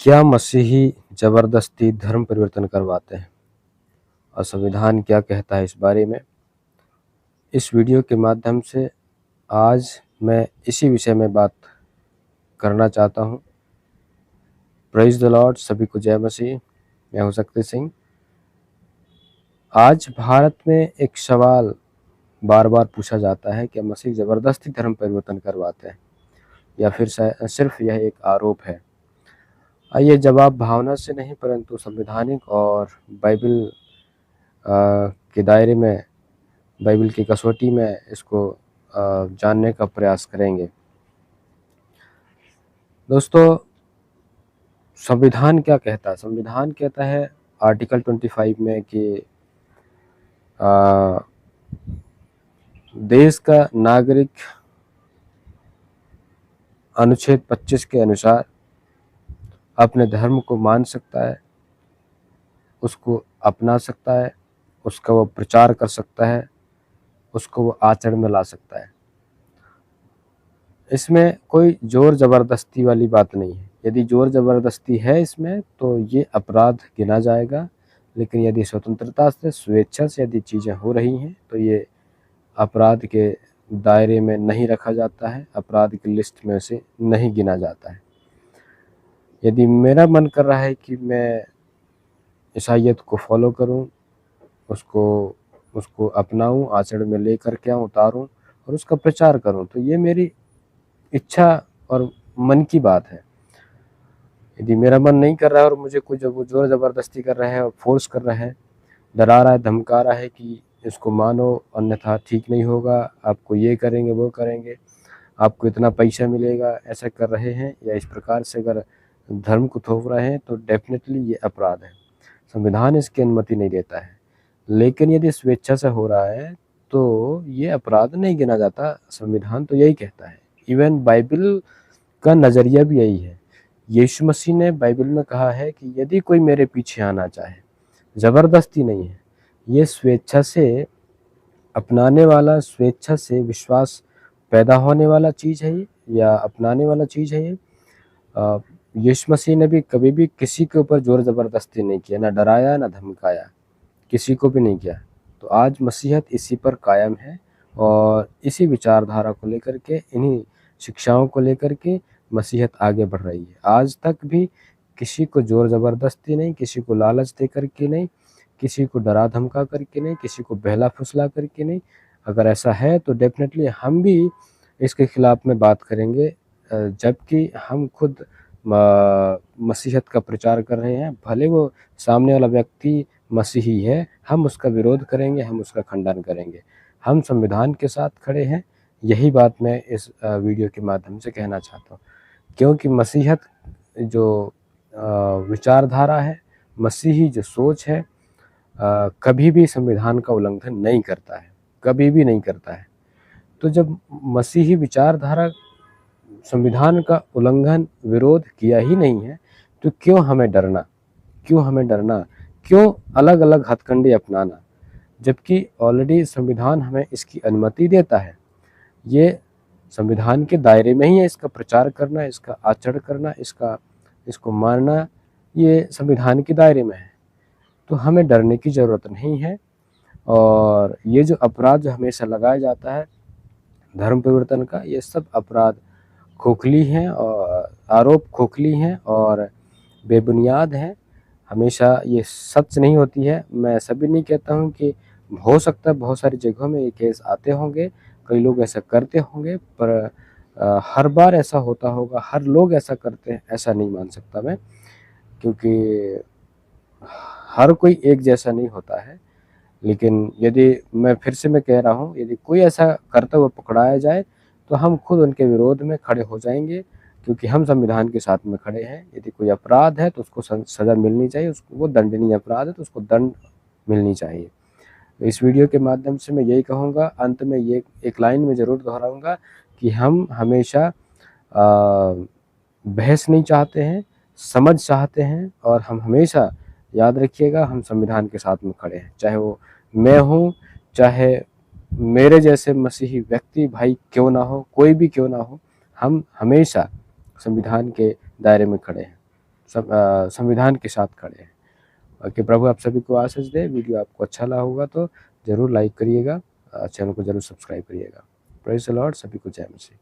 क्या मसीही जबरदस्ती धर्म परिवर्तन करवाते हैं और संविधान क्या कहता है इस बारे में? इस वीडियो के माध्यम से आज मैं इसी विषय में बात करना चाहता हूँ। प्रेज़ द लॉर्ड, सभी को जय मसीह। मैं हूँ शक्ति सिंह। आज भारत में एक सवाल बार बार पूछा जाता है कि मसीह ज़बरदस्ती धर्म परिवर्तन करवाते हैं या फिर सिर्फ यह एक आरोप है। आइए जवाब भावना से नहीं परंतु संवैधानिक और बाइबल के दायरे में, बाइबल की कसौटी में इसको जानने का प्रयास करेंगे। दोस्तों, संविधान क्या कहता है? संविधान कहता है आर्टिकल 25 में कि देश का नागरिक अनुच्छेद 25 के अनुसार अपने धर्म को मान सकता है, उसको अपना सकता है, उसका वो प्रचार कर सकता है, उसको वो आचरण में ला सकता है। इसमें कोई जोर ज़बरदस्ती वाली बात नहीं है। यदि जोर ज़बरदस्ती है इसमें तो ये अपराध गिना जाएगा, लेकिन यदि स्वतंत्रता से, स्वेच्छा से यदि चीज़ें हो रही हैं तो ये अपराध के दायरे में नहीं रखा जाता है, अपराध की लिस्ट में से नहीं गिना जाता है। यदि मेरा मन कर रहा है कि मैं ईसाईयत को फॉलो करूं, उसको अपनाऊं, आचरण में लेकर के आऊँ, उतारूं और उसका प्रचार करूं, तो ये मेरी इच्छा और मन की बात है। यदि मेरा मन नहीं कर रहा है और मुझे कोई जब जोर ज़बरदस्ती कर रहा है और फोर्स कर रहा है, डरा रहा है, धमका रहा है कि इसको मानो अन्यथा ठीक नहीं होगा, आपको ये करेंगे, वो करेंगे, आपको इतना पैसा मिलेगा, ऐसा कर रहे हैं या इस प्रकार से अगर धर्म को थोप रहे हैं तो डेफिनेटली ये अपराध है। संविधान इसकी अनुमति नहीं देता है। लेकिन यदि स्वेच्छा से हो रहा है तो ये अपराध नहीं गिना जाता। संविधान तो यही कहता है। इवन बाइबल का नज़रिया भी यही है। यीशु मसीह ने बाइबल में कहा है कि यदि कोई मेरे पीछे आना चाहे, ज़बरदस्ती नहीं है, ये स्वेच्छा से अपनाने वाला, स्वेच्छा से विश्वास पैदा होने वाला चीज़ है ये, या अपनाने वाला चीज़ है ये। यीशु मसीह ने भी कभी भी किसी के ऊपर जोर ज़बरदस्ती नहीं किया, ना डराया ना धमकाया, किसी को भी नहीं किया। तो आज मसीहत इसी पर कायम है और इसी विचारधारा को लेकर के, इन्हीं शिक्षाओं को लेकर के मसीहत आगे बढ़ रही है। आज तक भी किसी को जोर ज़बरदस्ती नहीं, किसी को लालच दे करके नहीं, किसी को डरा धमका करके नहीं, किसी को बहला फुसला करके नहीं। अगर ऐसा है तो डेफिनेटली हम भी इसके खिलाफ में बात करेंगे, जबकि हम खुद मसीहत का प्रचार कर रहे हैं। भले वो सामने वाला व्यक्ति मसीही है, हम उसका विरोध करेंगे, हम उसका खंडन करेंगे। हम संविधान के साथ खड़े हैं। यही बात मैं इस वीडियो के माध्यम से कहना चाहता हूँ, क्योंकि मसीहत जो विचारधारा है, मसीही जो सोच है, कभी भी संविधान का उल्लंघन नहीं करता है, कभी भी नहीं करता है। तो जब मसीही विचारधारा संविधान का उल्लंघन, विरोध किया ही नहीं है, तो क्यों हमें डरना, क्यों हमें डरना, क्यों अलग अलग हथकंडे अपनाना, जबकि ऑलरेडी संविधान हमें इसकी अनुमति देता है। ये संविधान के दायरे में ही है इसका प्रचार करना, इसका आचरण करना, इसको मानना, ये संविधान के दायरे में है। तो हमें डरने की ज़रूरत नहीं है। और ये जो अपराध जो हमेशा लगाया जाता है धर्म परिवर्तन का, ये सब अपराध खोखली हैं और आरोप खोखली हैं और बेबुनियाद हैं। हमेशा ये सच नहीं होती है। मैं ऐसा भी नहीं कहता हूँ कि हो सकता है बहुत सारी जगहों में ये केस आते होंगे, कई लोग ऐसा करते होंगे, पर हर बार ऐसा होता होगा, हर लोग ऐसा करते हैं, ऐसा नहीं मान सकता मैं, क्योंकि हर कोई एक जैसा नहीं होता है। लेकिन यदि मैं कह रहा हूँ, यदि कोई ऐसा करता हुआ पकड़ाया जाए तो हम खुद उनके विरोध में खड़े हो जाएंगे, क्योंकि हम संविधान के साथ में खड़े हैं। यदि कोई अपराध है तो उसको सज़ा मिलनी चाहिए, उसको, वो दंडनीय अपराध है तो उसको दंड मिलनी चाहिए। तो इस वीडियो के माध्यम से मैं यही कहूँगा, अंत में ये एक लाइन में ज़रूर दोहराऊँगा कि हम हमेशा बहस नहीं चाहते हैं, समझ चाहते हैं। और हम हमेशा, याद रखिएगा, हम संविधान के साथ में खड़े हैं, चाहे वो मैं हूँ, चाहे मेरे जैसे मसीही व्यक्ति भाई क्यों ना हो, कोई भी क्यों ना हो, हम हमेशा संविधान के दायरे में खड़े हैं। संविधान के साथ खड़े हैं। कि प्रभु आप सभी को आशीष दे। वीडियो आपको अच्छा लगा होगा तो ज़रूर लाइक करिएगा, चैनल को ज़रूर सब्सक्राइब करिएगा। Praise the Lord. सभी को जय मसीह।